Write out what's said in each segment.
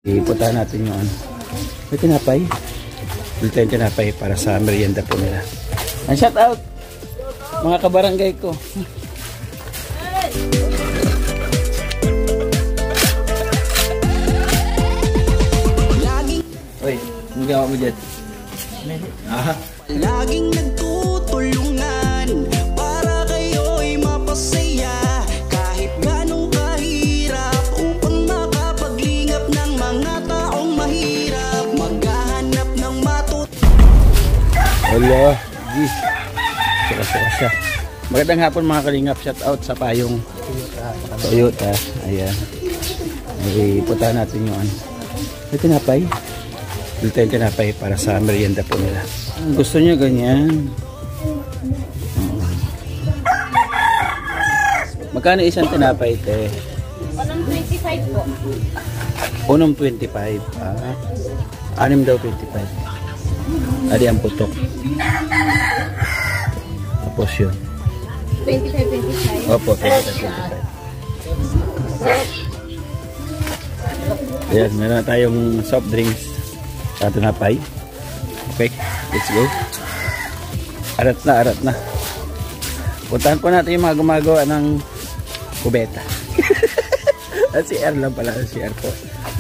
Ipuntahan natin yung ano. May tinapay. Bili tayong tinapay para sa merienda po nila. And shout out mga kabarangay ko. Oy, ano gawa mo dyan? Aha. Laging nagtutulungan para kayo'y mapasaya kahit ganong kahirap upang makapaglingap ng mga taong mahirap maghahanap ng matut. Hello, G. Suka siya. Magandang hapon mga kalingap. Shout out sa payong Toyota. Ayan. Ipuntahan natin yung ano. May tinapay. Bili tayong tinapay para sa merienda po nila. Gusto niya ganyan. Magkano isang tinapay, te? Unang 25 po. Unang 25. Anim daw 25. Adi ang putok. Tapos yun. 25. Opo, 25. Ayan, meron na tayong soft drinks. Sa tinapay. Okay, let's go. Arat na. Puntahan po natin yung mga gumagawa ng kubeta. At si R lang pala, si R po.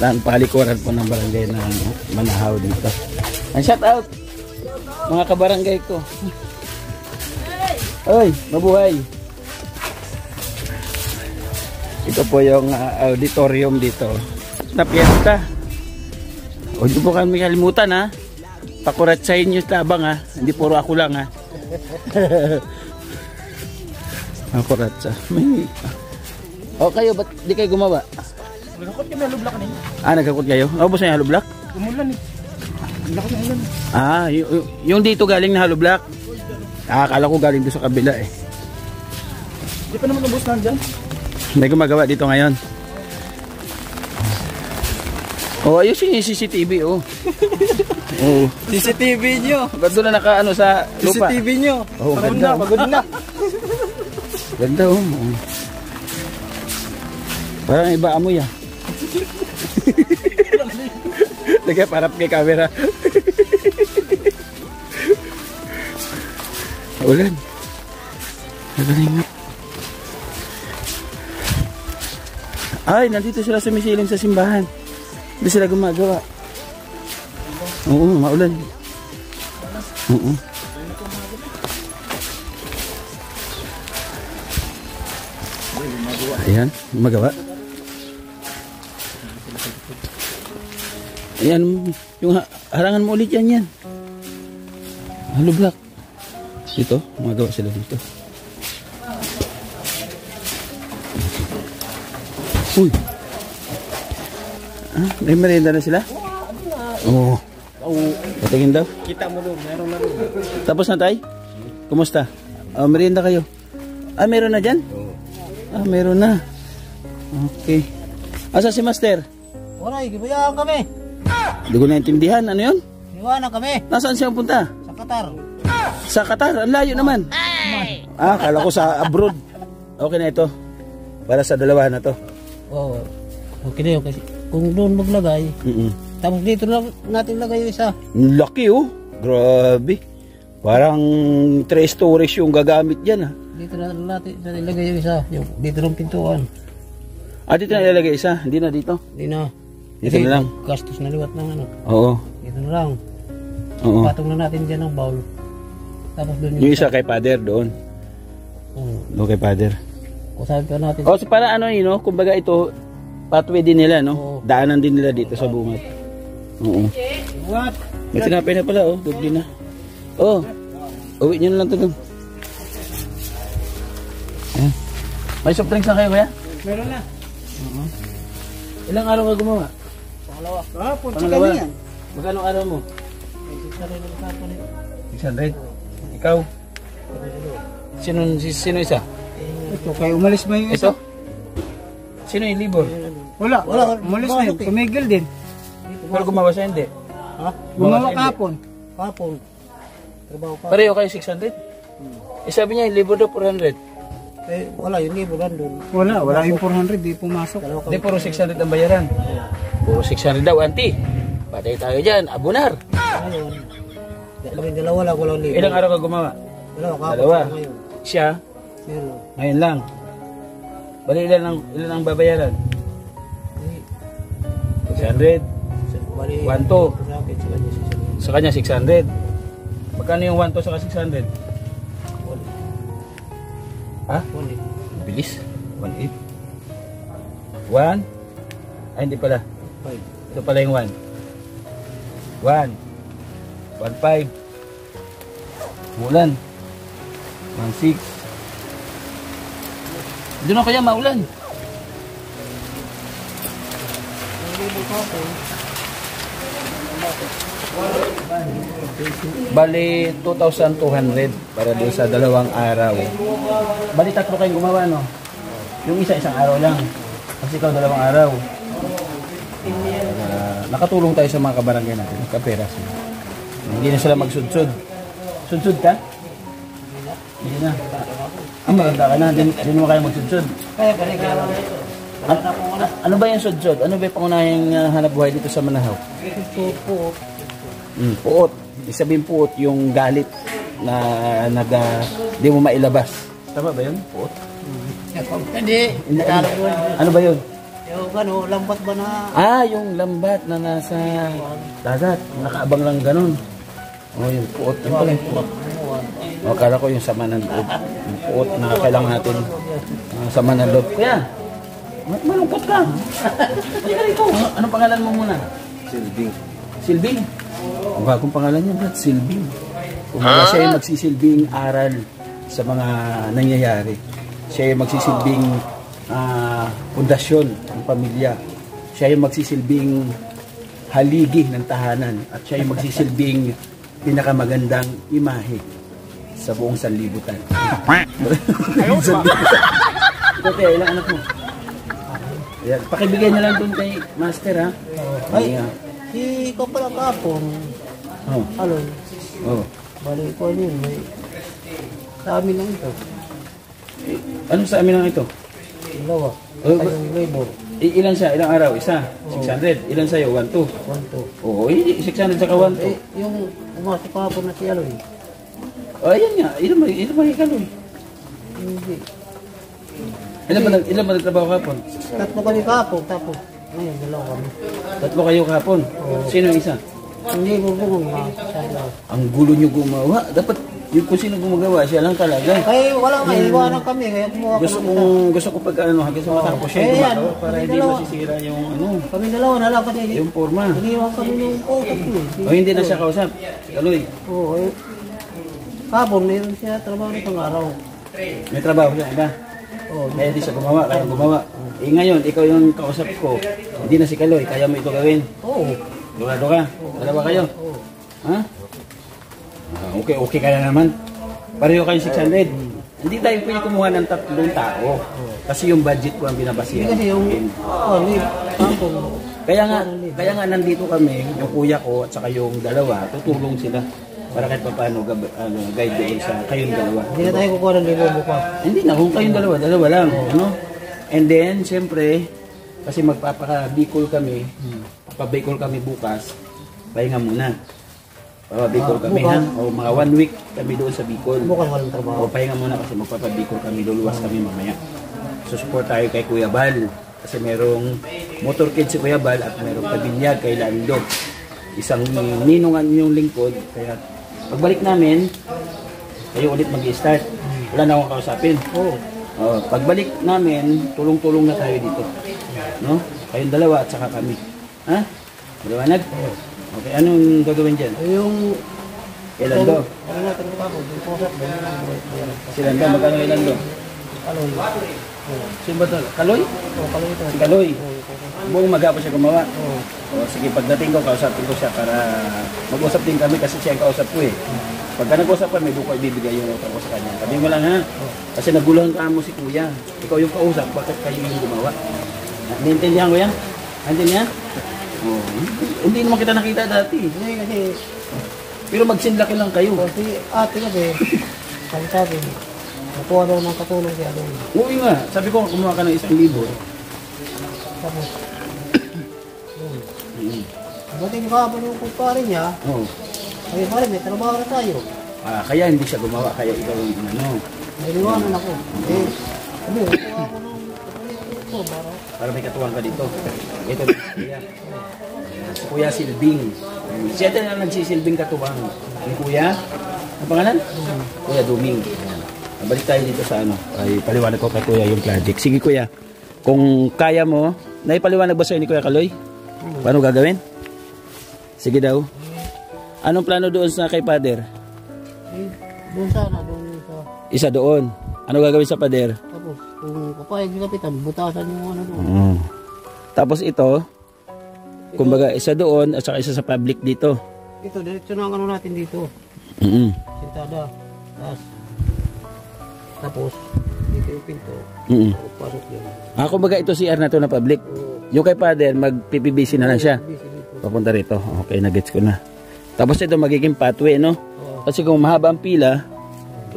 Dahil palikuran po ng barangay ng Manahaw dito. And shout out mga kabarangay ko. Oy, mabuhay. Ito po yung auditorium dito. Na piyesta. Huwag niyo po kami kalimutan ha. Pakuratsahin niyo tabang ha. Hindi puro ako lang ha. Pakuratsa. May... O kayo, ba't di kayo gumawa? Nagkakot kami halo block kanina. Nagkakot kayo? Ubos na yung halo block? Umulan eh. Nagkakot na ulan. Yung dito galing na halo block? Akala ko galing doon sa kabila eh. Di pa naman ubos na dyan. May gumagawa dito ngayon. Oh, ayusin yung CCTV oh. Oh. CCTV nyo. Ba't doon na naka ano sa lupa? CCTV nyo. Oh, ganda. Pagod na. Ganda oh. Parang iba amoy ah. Lagay parap kay camera. Ulan. Nagalingap. Ay, nandito sila sumisiling sa simbahan. Hindi sila gumagawa. Oo, maulan. Oo. Ayan, gumagawa. Ayan, yung harangan mo ulit yan. Halo block. Dito, gumagawa sila dito. Uy. May merienda na sila? Oo. Patingin daw. Kita mo doon, meron na doon. Tapos na tayo? Kumusta? Merienda kayo? Meron na dyan? Meron na. Okay. Asa si Master? Wala, gibayaan kami. Hindi ko naintindihan. Ano yun? Iwanan kami. Nasaan siya punta? Sa Qatar. Sa Qatar? Ang layo naman. Kala ko sa abroad. Okay na ito. Para sa dalawa na to. Oo. Okay na yun kasi kung doon maglagay, tapos dito lang natin lagay yung isa. Laki oh. Grabe. Parang 3 stories yung gagamit dyan ah. Dito na natin ilagay yung isa. Yung dito ng pintuan. Dito na ilalagay isa. Hindi na dito. Hindi na. Dito na lang. Gastos na liwat ng ano. Oo. Dito na lang. Oo. Patong na natin dyan ng bowl. Tapos doon Yung isa kay Father doon. Doon kay Father. Kusabi pa natin. O, so para ano yun, no? Kumbaga ito, pathway din nila, no? Oo. Daanan din nila dito sa bungat. Oo. What? May tinapay na pala, oh. Doble na. Oh. Uwi nyo na lang ito doon. Ayan. May soft drinks na kayo, kuya? Meron na. Ilang araw ka gumawa? Pangalawa. Pangalawa. Magkano araw mo? 600. Ikaw? Sino isa? Ito, kayo umalis ba yung Ito? Sino yung libor? Wala. Umalis na yun. Tumigil din. Pero gumawa siya, hindi. Ha? Gumawa kahapon. Kahapon. Trabaho pa. Pareho kayo 600? Sabi niya, yung libor daw 400. Wala, yung libo lang doon. Wala yung 400, di pumasok. Hindi, puro 600 ang bayaran. Puro 600 daw, auntie. Patay tayo dyan, abunar. Ngayon, dalawa lang, walang libo. Ilang araw ka gumawa? Dalawa. Dalawa. Ngayon. Siya, Meron. ngayon lang. Bali, ilan ang babayaran? 600. Bali, 1-2. sa kanya, Sa kanya, 600. Magkano yung 1-2 saka 600? Ha? Wali. Bilis. 1.8. 1? Ay, hindi pala. 5. Ito pala yung 1. 1. 1.5. Umulan. 1.6. Doon na kaya maulan. Bali, 2,200 para doon sa 2 araw. Bali, 3 kayong gumawa, no? Yung isa, isang araw lang. Kasi ikaw, 2 araw. Nakatulong tayo sa mga kabarangay natin, kapera sila. Hindi na sila magsudsud. Sudsud ka? Hindi na. Ang maganda ka na, hindi mo kaya magsudsud. Kaya lang. Ano ba yung sudsud? Ano ba yung pangunahing hanap buhay dito sa Manahaw? Po. Puot. Ibig sabihin puot, yung galit na di mo mailabas. Tama ba yun? Puot? Hindi. Ano ba yun? Yung lambat ba na? Yung lambat na nasa dagat. Nakaabang lang ganun. Yung puot. Yung pala yung puot. Akala ko yung sama ng loob. Yung puot na kailangan natin sama ng loob. Kuya, malungkot ka. Anong pangalan mo muna? Silbing. Silbing? Ang bagong pangalan niya, Brad, Silbing. Kumbaga siya yung magsisilbing aral sa mga nangyayari. Siya yung magsisilbing pundasyon ng pamilya. Siya yung magsisilbing haligi ng tahanan. At siya yung magsisilbing pinakamagandang imahe sa buong sanlibutan. Ito, kaya ilang anak mo? Ayan, pakibigay na lang dun kay Master, ha? Ay, ikaw pala kapon. Oh. Aloy. Oh. Bali ko yun. May sa amin lang ito. Ano sa amin lang ito? Dalawa. Oh, Yung labor. Ilan siya? Ilang araw? Isa? 600? Ilan sa'yo? 1, 2? 1, 2. Oo, 600 saka 1, 2. Yung umasok kapon na si Aloy. Ayan nga. Ilan ba ikaloy? Hindi. Ilan ba nagtrabaho kapon? 3 kami kapon. Tapos ngayon, 2 kami. 3 kayo kapon? Sino yung isa? Hindi mo bukong na. Ang gulo nyo gumawa. Dapat yung kung sino gumagawa, siya lang talaga. Ay, wala nga. Iwanan kami. Kaya kumuha Gusto ko pag hanggang sa matapos siya yung gumagawa para hindi masisira yung Kami dalawa na lang kasi yung forma. iniwan kami ng utak ko. O hindi na siya kausap. Kaloy, Oo. Kapon, meron siya trabaho ng pang-araw. may trabaho siya, iba. Oo. Kaya di siya gumawa, kaya gumawa. Ngayon, ikaw yung kausap ko. Hindi na si Kaloy, kaya mo ito gawin. Oo. Lugado ka? Dalawa kayo? Ha? Okay kaya naman. Pareho kayo 600. Hindi tayo pwede kumuha ng 3 tao. Kasi yung budget ko ang binabasihan. Kasi yung kapon. Kaya nga nandito kami, yung kuya ko at saka yung dalawa, tutulong sila. Para kahit paano guide doon sa kayong dalawa. Hindi na tayo kukuha ng libo bukas. Hindi na, kung kayong dalawa lang. Ano? And then, siyempre, kasi magpapaka-Bicol kami, papabicol kami bukas, pahinga muna. Papabicol kami ha, o mga 1 week kami doon sa Bicol. Bukas walang trabaho. O pahinga muna kasi magpapabicol kami, luluwas kami mamaya. So support tayo kay Kuya Bal, kasi merong motorkid si Kuya Bal at merong kabinyag kay Lando. Isang ninungan yung lingkod, kaya pagbalik namin, kayo ulit mag-i-start. Wala na akong kausapin. Pagbalik namin, tulong-tulong na tayo dito. No? Kayong dalawa at saka kami. Ha? Maliwanag? Okay, anong gagawin dyan? Yung Lando? ano natin yung kapon? Yung posat ba? Si Lando, magkano kay Lando? Aloy. Sino ba ito? Kaloy? Kaloy ito. Si Kaloy. Buong maghapon siya gumawa. Oo. Sige, pagdating ko, kausapin ko siya para mag-usap din kami kasi siya ang kausap ko eh. Pagka nag-usap kami, doon ko ibibigay yung utang ko sa kanya. Sabihin mo lang ha, kasi naguluhan ka mo si Kuya. Ikaw yung kausap, bakit kayo yung gumawa? Naintindihan ko yan? Naintindihan? Oh, hindi naman kita nakita dati. Hindi kasi, Pero magsinlaki lang kayo. kasi ate kasi, sabi, nakuha daw ng katulong si Aloy. Uwi nga, sabi ko kumuha ka ng 1,000. Tapos, Buti yung kahapon yung kumpare niya, Oo. ay pare, may trabaho na tayo. Kaya hindi siya gumawa, kaya ikaw yung ano. Naliwanan ako. Eh, sabi, kukuha ako ng ito, Para may katuwang ka dito. Ito na kuya. Si Kuya Silbing. Siya din ang nagsisilbing katuwang. Ni Kuya? Ang pangalan? Kuya Duming. Ayan. Balik tayo dito sa ano. Ay paliwanag ko kay Kuya yung project. Sige Kuya, kung kaya mo, naipaliwanag ba sa'yo ni Kuya Kaloy? Paano gagawin? Sige daw. Anong plano doon sa kay Pader? Eh, doon sana, doon sa... Isa doon. Ano gagawin sa Pader? Tapos, kung kapayag ni Kapitan, butasan yung ano doon. Tapos ito, kumbaga isa doon at saka isa sa public dito. Ito, diretso na ang ano natin dito. Sintada. Tapos, dito yung pinto. Pasok yan. Kumbaga ito CR na to na public. Yung kay Father, mag-PPBC na lang siya. Papunta rito. Okay, nagets ko na. Tapos ito magiging pathway, no? Kasi kung mahaba ang pila,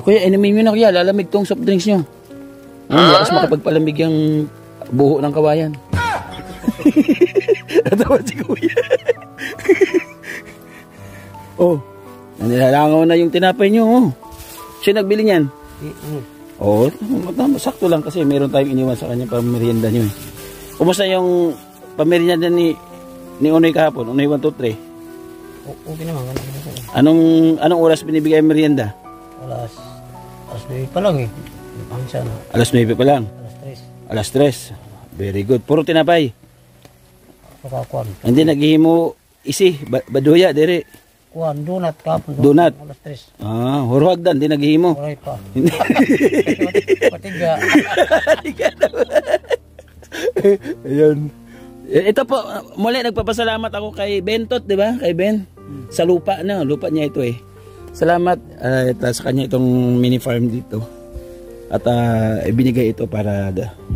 Kuya, inumin nyo na Kuya, lalamig tong soft drinks nyo. Lakas makapagpalamig yung buho ng kawayan. Natawa si Kuya. Nilalangaw na yung tinapay nyo. Siya nagbili niyan? Sakto lang kasi meron tayong iniwan sa kanya pamerienda nyo. Kumusta yung pamerienda ni Unoy kahapon? Unoy 1, 2, 3? Okay naman. Anong oras binibigay ang merienda? Alas 9 pa lang eh. Alas 9 pa lang? Alas 3. Alas 3. Very good. Puro tinapay? Pagkakuan. Hindi naghihimo isi, baduya, dere. Kuan, donut kapon. Donut? Alas 3. Huruhagdan, hindi naghihimo. Oray pa. Patiga. Ayun. Ito po, muli nagpapasalamat ako kay Bentot, di ba? Kay Ben. Sa lupa na, lupa niya ito eh. Salamat sa kanya itong mini farm dito. At ibinigay ito para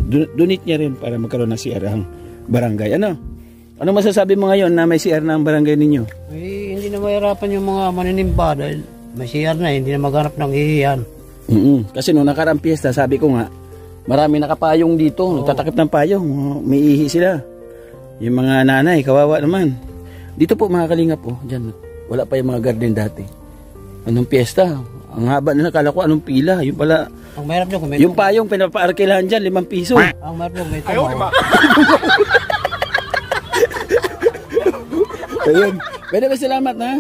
donate niya rin para magkaroon ng CR ang barangay. Ano masasabi mo ngayon na may CR na ang barangay ninyo? Eh, hindi na mahirapan yung mga maninimba dahil may CR na, hindi na maghanap ng ihiyan. Kasi nung nakaraang piyesta, sabi ko nga, marami nakapayong dito, nagtatakip ng payong, may ihi sila. Yung mga nanay, kawawa naman. Dito po mga kalingap po, dyan, wala pa yung mga garden dati. Anong piyesta? Ang haba na nakala ko anong pila. Yung pala, ang mahirap nyo, yung payong pinapaarkilahan dyan, 5 piso. Ang mahirap nyo, may tumaw. Ayun. Pwede ba salamat na?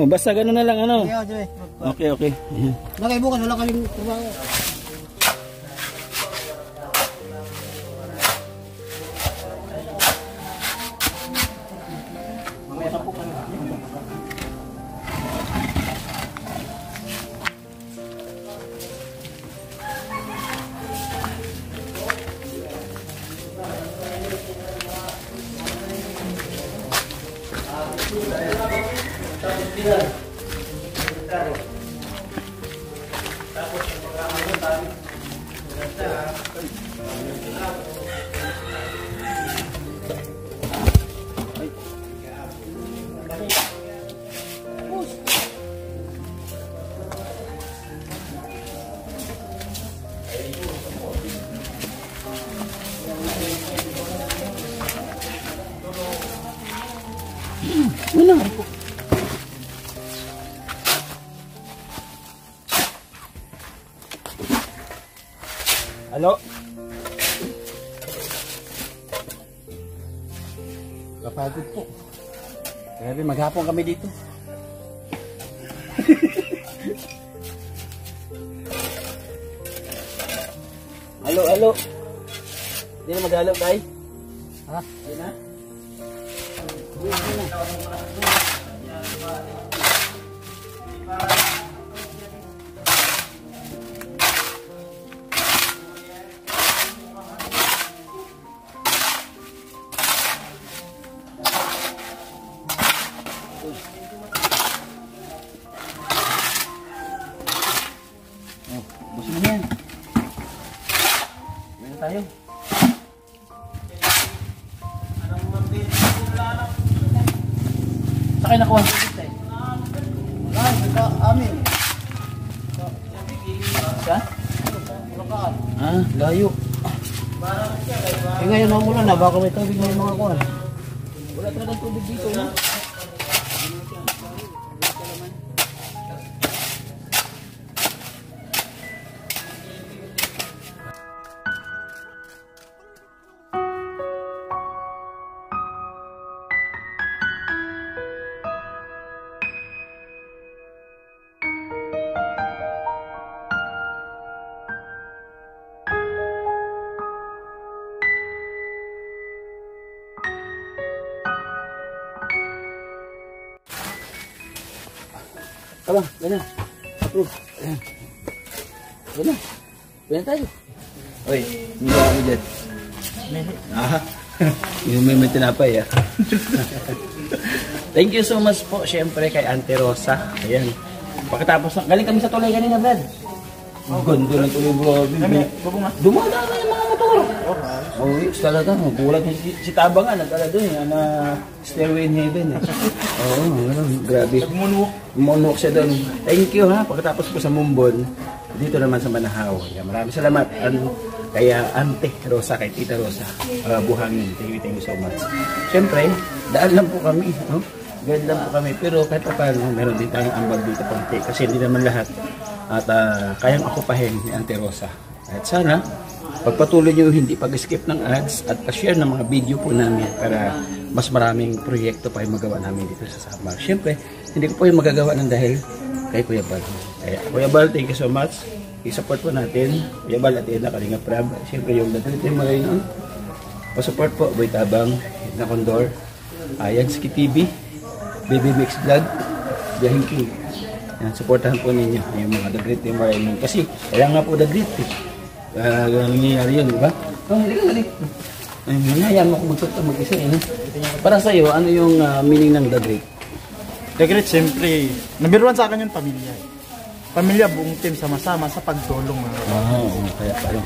Basta gano'n na lang ano. Okay. Ayan. Nakaibukas, wala kaming trabaho. Halo? Kapagod po. Grabe, maghapon kami dito. Halo? Hindi na maghalo, guys? Ha? Hindi na? Busin mo yan. Meron tayo. Saan kayo nakuha? Amin. Saan? Layo. Eh ngayon ang ulan na, baka may tubig na yung mga kuhan. Wala talagang tubig dito, no? Abang, ganyan. Approve. Ayan. Ganyan. Ganyan tayo. Oy, hindi ba kami dyan? Ah, yung may tinapay, ah. Thank you so much po, syempre, kay Auntie Rosa. Ayan. Pagkatapos, galing kami sa tulay kanina, Brad. Ganda ng tulay, bro. Dumadaan na yung mga motor. Oh, yes, talaga. Magulat si Tabang nga, nagkala doon, na Stairway in Heaven. Oo, grabe. Moonwalk siya doon. Thank you, ha. Pagkatapos po sa Mumbon, dito naman sa Manahaw. Maraming salamat. Kaya Ante Rosa, kay Tita Rosa, Buhangin. Thank you so much. Siyempre, daan lang po kami. No? Guide lang po kami. Pero kahit pa paano, meron din tayong ambag dito konti. Kasi hindi naman lahat. At kayang akupahin ni Ante Rosa. At sana, pagpatuloy nyo hindi pag-skip ng ads at pa-share ng mga video po namin para mas maraming proyekto pa yung magawa namin dito sa Samar. Siyempre, hindi ko po yung magagawa ng dahil kay Kuya Bal. Kaya, Kuya Bal, thank you so much. I-support po natin. Kuya Bal at Edna Kalinga Prab. Siyempre, yung Dadrite mo rin nun. Pa-support po, Boy Tabang, Edna Condor, Yagsky TV, Baby Mix Vlog, Biyahing King. Yan, supportahan po ninyo yung mga Dadrite mo rin nun. Kasi, kaya nga po Dadrite. Nangyayari yun, di ba? Oh, hindi ka. Hinayaan mo kung mag-isa eh. Para sa'yo, ano yung meaning ng The Great? The Great, siyempre, number one sa akin yung pamilya. Pamilya, buong team sama-sama sa pagtulong.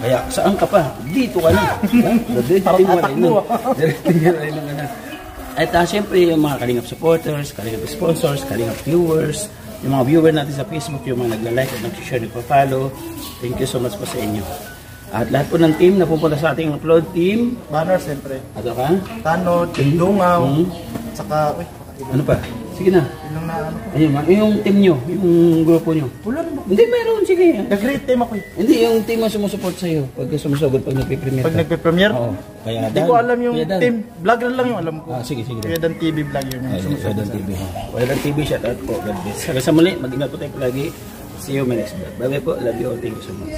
Kaya saan ka pa? Dito ka na. Parang atak mo. At siyempre, yung mga Kalingap supporters, Kalingap sponsors, Kalingap viewers, yung mga viewer natin sa Facebook, yung mga nagla-like at nag-share, nagpa-follow. Thank you so much po sa inyo. At lahat po ng team na pupunta sa ating upload team. Banner, siyempre. Ato ka? Tanod, Dungaw, saka, ano pa? Sige na. Ilang na ano. Ayun, yung team nyo, yung grupo nyo. Wala naman. Hindi, meron. Sige. The Great team ako eh. Hindi, yung team mo sumusuport sa'yo pag sumusugod, pag nagpipremiere. Pag nagpipremiere? Oo. Kaya hindi ko alam yung team. Vlog lang yung alam ko. Sige. Kuya Dan TV vlog yun. Kuya Dan TV. Kuya Dan TV, shout out po. God bless. Hanggang sa muli, mag-ingat po tayo palagi. See you my next vlog. Bye-bye po. Love you all. Thank you so much.